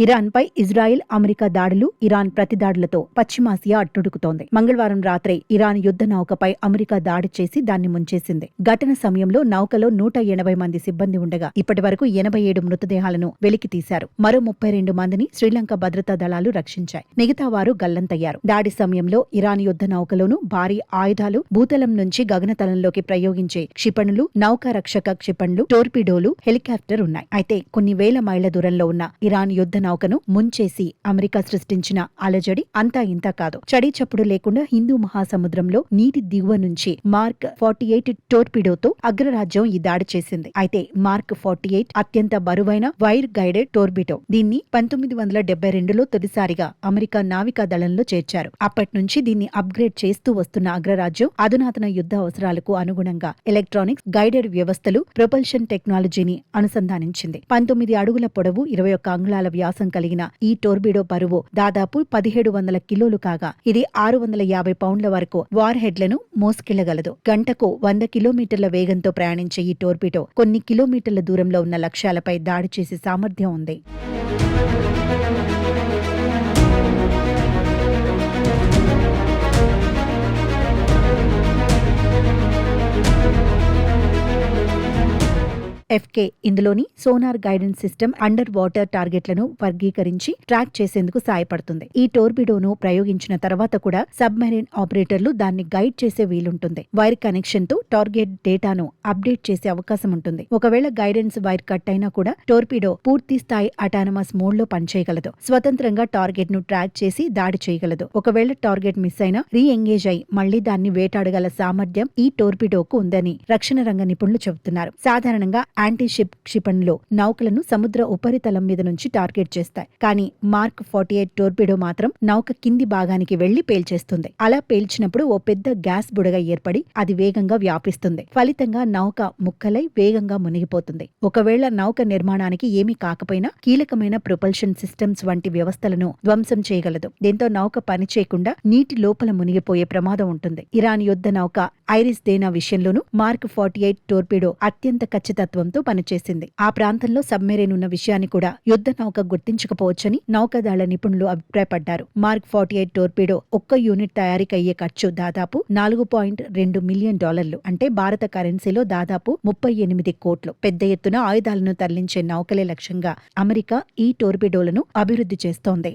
ఇరాన్పై Israel, America దాడులు, Iran ప్రతిదాడులతో పశ్చిమాసియా అట్టుడుకుతోంది. మంగళవారం రాత్రే ఇరాన్ యుద్ధ నౌకపై అమెరికా దాడి చేసి దాన్ని ముంచేసింది. ఘటన సమయంలో నౌకలో 180 మంది సిబ్బంది ఉండగా ఇప్పటి వరకు 87 మృతదేహాలను వెలికి తీశారు. మరో 32 మందిని శ్రీలంక భద్రతా దళాలు రక్షించాయి. మిగతా వారు గల్లంతయ్యారు. దాడి సమయంలో ఇరాన్ యుద్ధ నౌకలోనూ భారీ ఆయుధాలు, భూతలం నుంచి గగనతలంలోకి ప్రయోగించే క్షిపణులు, నౌకా రక్షక క్షిపణులు, టోర్పిడోలు, హెలికాప్టర్ ఉన్నాయి. అయితే కొన్ని వేల మైళ్ల దూరంలో ఉన్న ఇరాన్ యుద్ధ నౌకను ముంచేసి అమెరికా సృష్టించిన అలజడి అంతా ఇంతా కాదు. చడీ చప్పుడు లేకుండా హిందూ మహాసముద్రంలో నీటి దిగువ నుంచి మార్క్ 48 టోర్పిడోతో అగ్రరాజ్యం ఈ దాడి చేసింది. అయితే మార్క్ 48 అత్యంత బరువైన వైర్ గైడెడ్ టోర్పిడో. దీన్ని 1972లో తొలిసారిగా అమెరికా నావికా దళంలో చేర్చారు. అప్పటి నుంచి దీన్ని అప్గ్రేడ్ చేస్తూ వస్తున్న అగ్రరాజ్యం అధునాతన యుద్ధ అవసరాలకు అనుగుణంగా ఎలక్ట్రానిక్స్, గైడెడ్ వ్యవస్థలు, ప్రొపల్షన్ టెక్నాలజీని అనుసంధానించింది. 19 అడుగుల పొడవు, 21 అంగుళాల వ్యాసం కలిగిన ఈ టోర్బిడో బరువు దాదాపు 1700 కిలోలు కాగా ఇది 650 పౌండ్ల వరకు వార్ హెడ్లను మోసుకెళ్లగలదు. గంటకు 100 కిలోమీటర్ల వేగంతో ప్రయాణించే ఈ టోర్బిడో కొన్ని కిలోమీటర్ల దూరంలో ఉన్న లక్ష్యాలపై దాడి చేసే సామర్థ్యం ఉంది. FK ఇందులోని sonar guidance system under water టార్గెట్లను వర్గీకరించి ట్రాక్ చేసేందుకు సాయపడుతుంది. ఈ టోర్బిడోను ప్రయోగించిన తర్వాత కూడా సబ్మెరైన్ ఆపరేటర్లు దాన్ని గైడ్ చేసే వీలుంటుంది. వైర్ కనెక్షన్ తో టార్గెట్ డేటాను అప్డేట్ చేసే అవకాశం ఉంటుంది. ఒకవేళ గైడెన్స్ వైర్ కట్ అయినా కూడా టోర్పిడో పూర్తి స్థాయి అటానమస్ మోడ్ లో పనిచేయగలదు. స్వతంత్రంగా టార్గెట్ ను ట్రాక్ చేసి దాడి చేయగలదు. ఒకవేళ టార్గెట్ మిస్ అయినా రీఎంగేజ్ అయి మళ్లీ దాన్ని వేటాడగల సామర్థ్యం ఈ టోర్పిడోకు ఉందని రక్షణ రంగ నిపుణులు చెబుతున్నారు. సాధారణంగా యాంటీషిప్ క్షిపణులు నౌకలను సముద్ర ఉపరితలం మీద నుంచి టార్గెట్ చేస్తాయి. కానీ మార్క్ 48 టోర్పిడో మాత్రం నౌక కింది భాగానికి వెళ్లి పేల్చేస్తుంది. అలా పేల్చినప్పుడు ఓ పెద్ద గ్యాస్ బుడగ ఏర్పడి అది వేగంగా వ్యాపిస్తుంది. ఫలితంగా నౌక ముక్కలై వేగంగా మునిగిపోతుంది. ఒకవేళ నౌక నిర్మాణానికి ఏమీ కాకపోయినా కీలకమైన ప్రొపల్షన్ సిస్టమ్స్ వంటి వ్యవస్థలను ధ్వంసం చేయగలదు. దీంతో నౌక పనిచేయకుండా నీటి లోపల మునిగిపోయే ప్రమాదం ఉంటుంది. ఇరాన్ యుద్ధ నౌక ఐరిస్ దేనా విషయంలోనూ మార్క్ 48 టోర్పిడో అత్యంత ఖచ్చితత్వంతో పనిచేసింది. ఆ ప్రాంతంలో సబ్మెరైన్ ఉన్న విషయాన్ని కూడా యుద్ధ నౌక గుర్తించకపోవచ్చని నౌకాదళ నిపుణులు అభిప్రాయపడ్డారు. మార్క్ 48 టోర్పిడో ఒక్క యూనిట్ తయారీకయ్యే ఖర్చు దాదాపు $4.2 మిలియన్, అంటే భారత కరెన్సీలో దాదాపు 38 కోట్లు. పెద్ద ఎత్తున ఆయుధాలను తరలించే నౌకలే లక్ష్యంగా అమెరికా ఈ టోర్పిడోలను అభివృద్ధి చేస్తోంది.